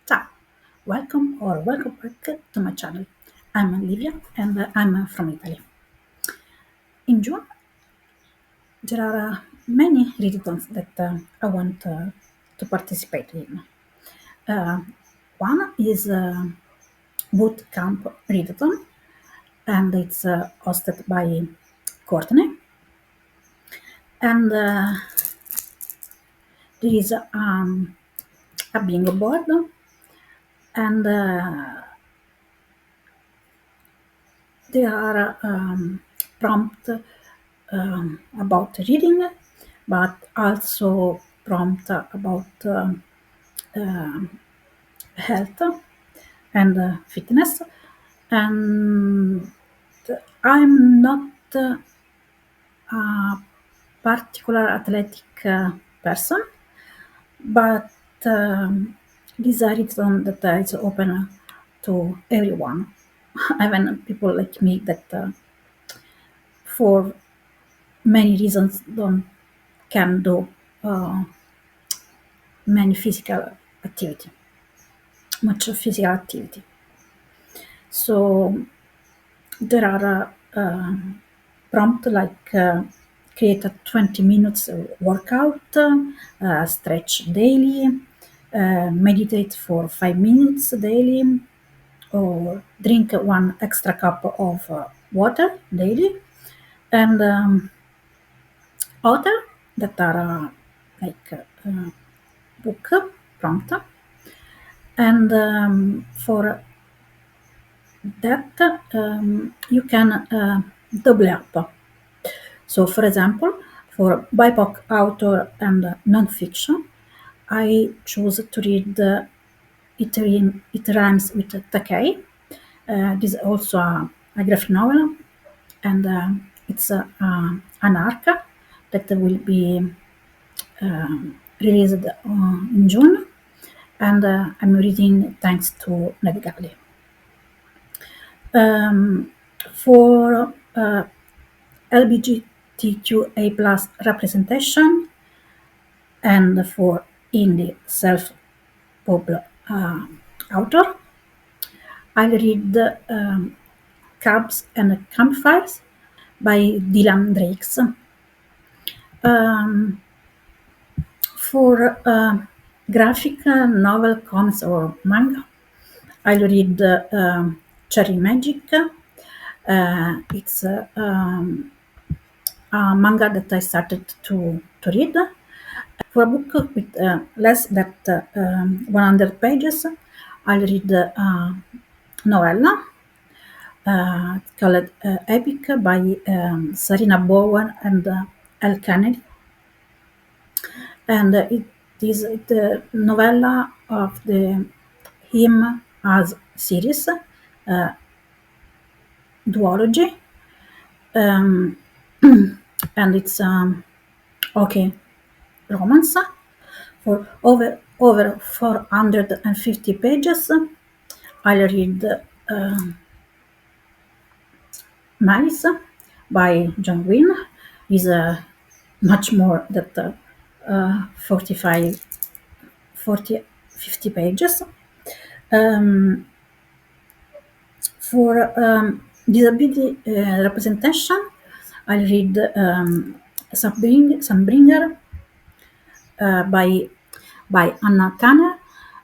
Ciao, welcome back to my channel. I'm Olivia and I'm from Italy. In June, there are many readathons that I want to participate in. Uh, One is Boot Camp Readathon, and it's hosted by Courtney. And there is a bingo board and there are prompts about reading, but also prompt about health and fitness. And I'm not a particular athletic person, but this reason that is open to everyone, even people like me that for many reasons don't can do uh, many physical activity, much physical activity. So there are prompt like create a 20 minutes workout, stretch daily, meditate for 5 minutes daily, or drink one extra cup of water daily, and other that are like book prompt. And for that, you can double up. So, for example, for BIPOC author and non-fiction, I choose to read It Rhymes with Takei. This is also a graphic novel, and it's an arc that will be released in June, and I'm reading thanks to Navigali. Um, for LGBTQA plus representation and for indie self-pub author, I read Cabs and Campfires by Dylan Drakes. Um, for graphic novel, comics, or manga, I'll read Cherry Magic. It's a manga that I started to read. For a book with less than 100 pages, I'll read novella. It's called Epic by Sarina Bowen and L. Kennedy. And it is the novella of the Him as series, duology. Um, and it's okay romance for over 450 pages. I'll read Malice by John Gwynne. Is much more than 45, 40, 50 pages. Um, for disability representation, I'll read Sunbringer by Anna Tanner,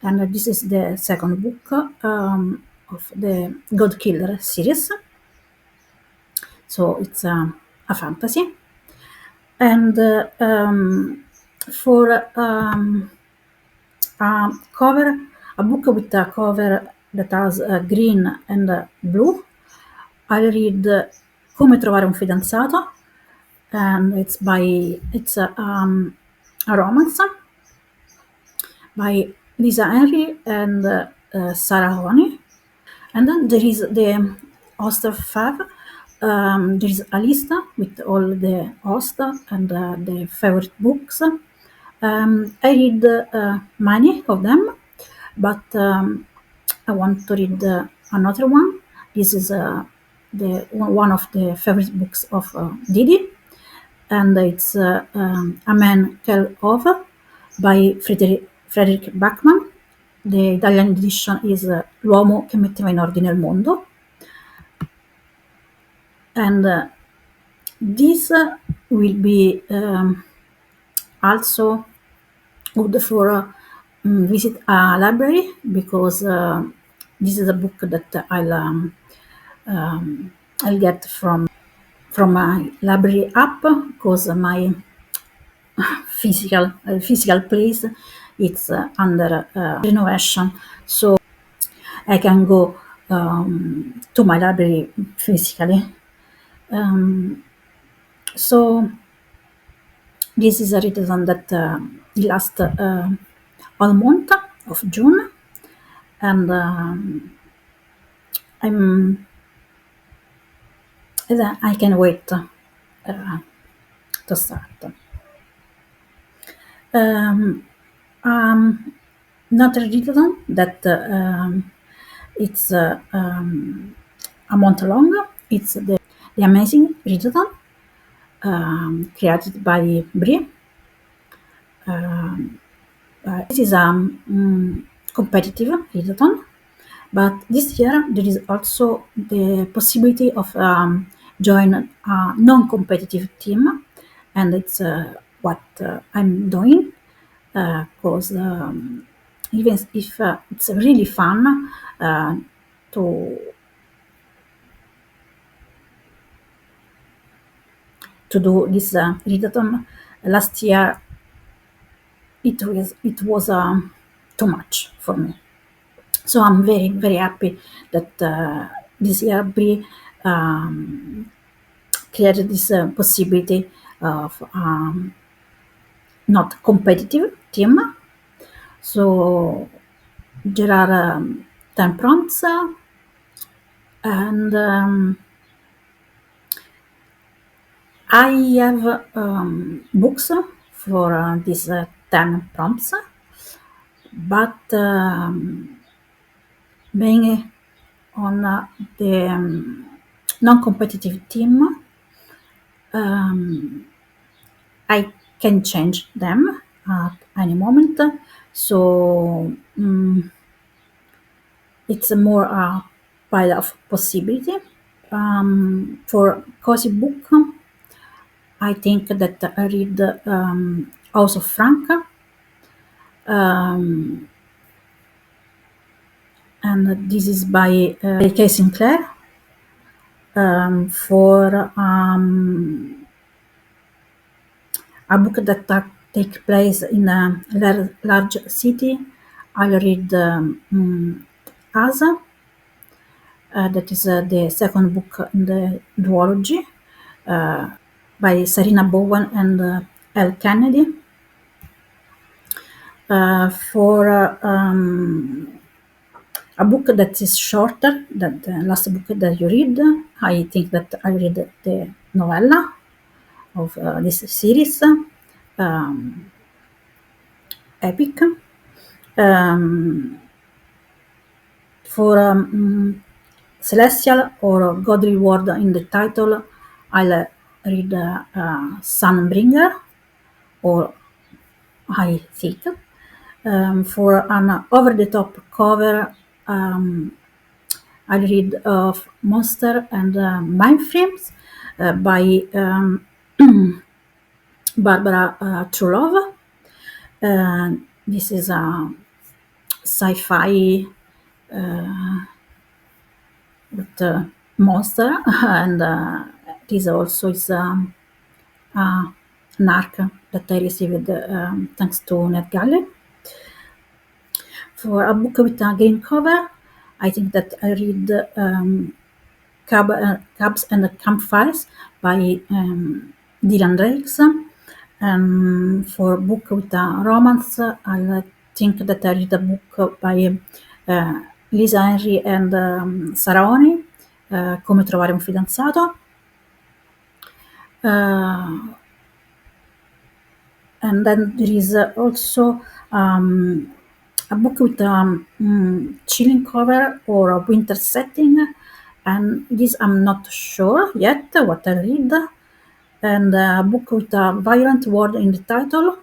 and this is the second book of the God Killer series. So it's a fantasy. And for cover, a book with a cover that has green and blue, I'll read Come trovare un fidanzato, and it's a romance by Lisa Henry and Sarah Honey. And then there is the host of Fab. There is a list with all the hosts and the favorite books. I read many of them, but I want to read another one. This is the one of the favorite books of Didi. and it's A Man Called Over by Frederick Bachman. The Italian edition is L'uomo che metteva in ordine il mondo, and this will be also good for visit a library, because this is a book that I'll get from my library app, because my physical place it's under renovation, so I can go to my library physically. So this is a readathon that lasts all month of June, and I'm I can wait to start. Another readathon that it's a month long. It's the Amazing Readathon, created by Brie. This is a competitive readathon, but this year there is also the possibility of join a non-competitive team, and it's what I'm doing, because even if it's really fun to do this readathon. Last year it was too much for me, so I'm very happy that this year Brie created this possibility of not competitive team. So there are 10 prompts, and I have books for these 10 prompts, but being on the non-competitive team, I can change them at any moment. So it's more a pile of possibility. For cozy book, I think that I read House of Frank, and this is by K. Sinclair. For a book that take place in a large city, I'll read Asa. That is the second book in the duology, by Sarina Bowen and L. Kennedy. For a book that is shorter than the last book that you read, I think that I read the novella of this series, Epic. For celestial or godly word in the title, I'll read Sunbringer, or I think. For an over-the-top cover, I read of Monster and Mindframes by Barbara Trulov. This is a sci-fi with monster, and this also is an arc that I received thanks to NetGalley. For a book with a green cover, I think that I read Cabs and Campfires by Dylan Drakes. And for a book with a romance, I think that I read a book by Lisa Henry and Sarah Oni, Come trovare un fidanzato. And then there is also a book with a chilling cover or a winter setting, and this I'm not sure yet what I read. and a book with a violent word in the title.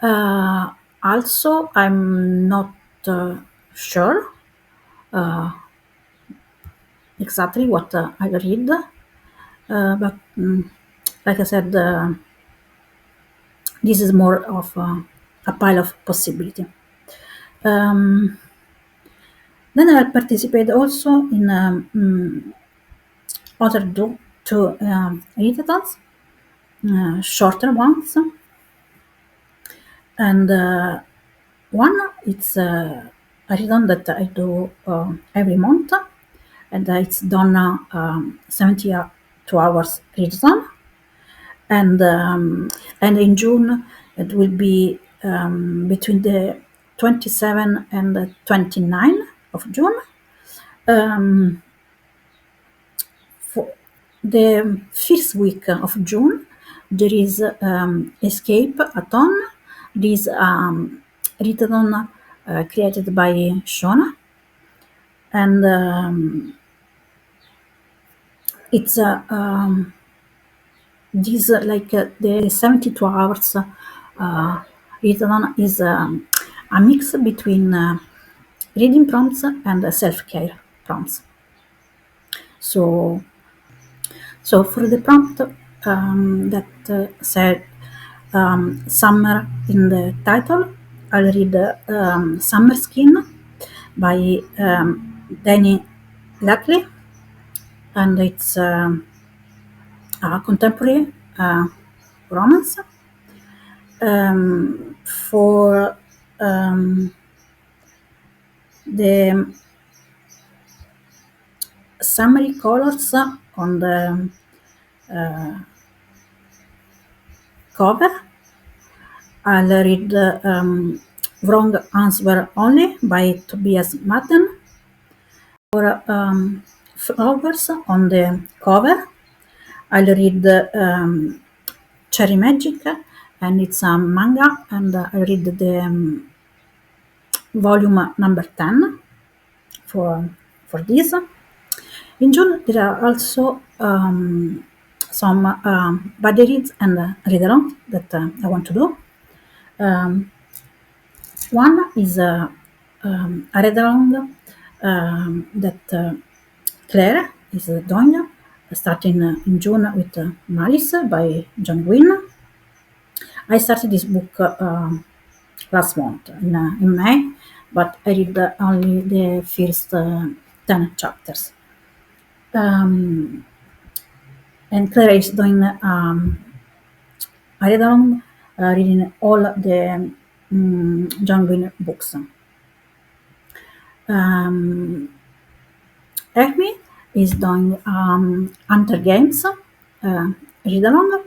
Uh, Also, I'm not sure exactly what I read, but like I said, this is more of a pile of possibility. Um, then I participated also in other two readathons, shorter ones, and one it's a readathon that I do every month, and it's done 72 hours readathon, and in June it will be between the 27 and the 29 of June. Um, for the first week of June, there is Escape-athon. This readathon created by Shona, and it's this the 72 hours readathon is a mix between reading prompts and self-care prompts. So, for the prompt that said summer in the title, I'll read Summer Skin by Danny Lackley, and it's a contemporary romance for the summery colors on the cover. I'll read Wrong Answer Only by Tobias Madden. For flowers on the cover, I'll read Cherry Magic, and it's a manga, and I read the volume number 10 for this. In June, there are also some buddy reads and read-along that I want to do. One is a read-along that Claire is doing, starting in June with Malice by John Gwynne. I started this book last month in May, but I read only the first 10 chapters. And Claire is doing a read along, reading all the John Gwynne books. Amy is doing Hunter Games, read along,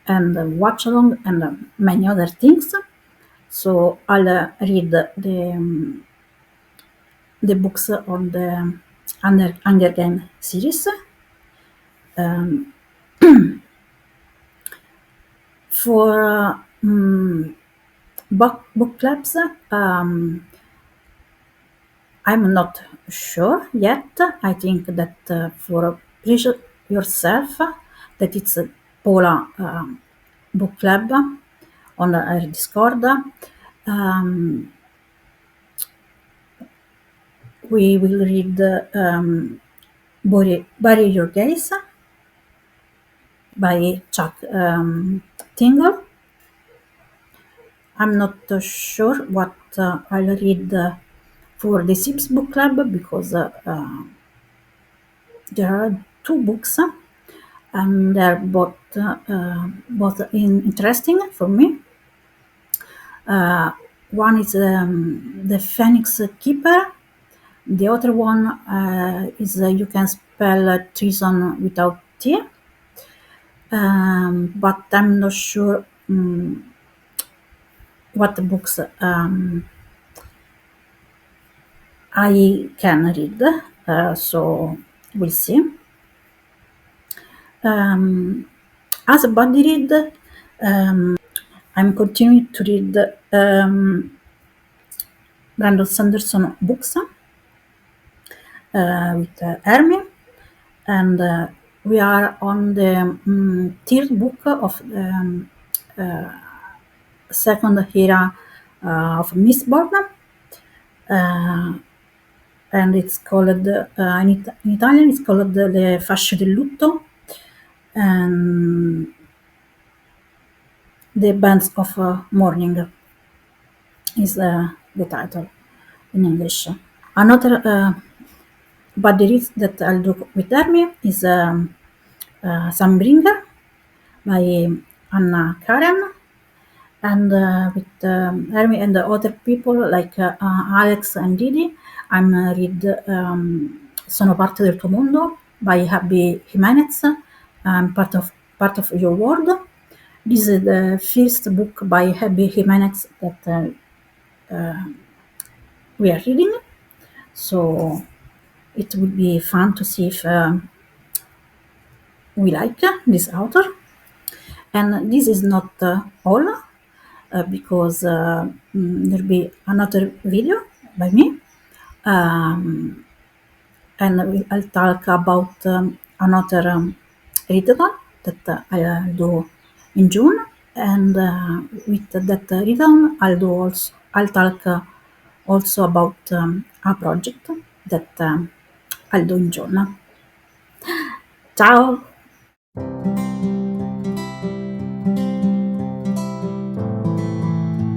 and watch along, and many other things. So I'll read the books on the Hunger Game series. For book clubs, I'm not sure yet. I think that for Pleasure Yourself, that it's a Pola book club on Discord. We will read Bury Your Gaze by Chuck Tingle. I'm not sure what I'll read for the Sips book club, because there are two books and they're both interesting for me. One is The Phoenix Keeper. The other one is You Can Spell Treason Without T. But I'm not sure what books I can read, so we'll see. As a body read, I'm continuing to read Brandon Sanderson books with Hermie, and We are on the third book of the second era of Miss Bornham, uh, and it's called in Italian it's called Le fasce del lutto, and the bands of mourning is the title in English. Another bad read that I'll do with Hermie is Sunbringer by Anna Karen, and with Hermie and the other people like Alex and Didi, I'm read Sono parte del tuo mondo by Abby Jimenez. I'm part of your world. This is the first book by Abby Jimenez that we are reading, so it would be fun to see if we like this author. And this is not all, because there'll be another video by me, um, and I'll talk about another readathon that I'll do in June. And with that readathon, I'll talk also about a project that I'll do in June. Ciao!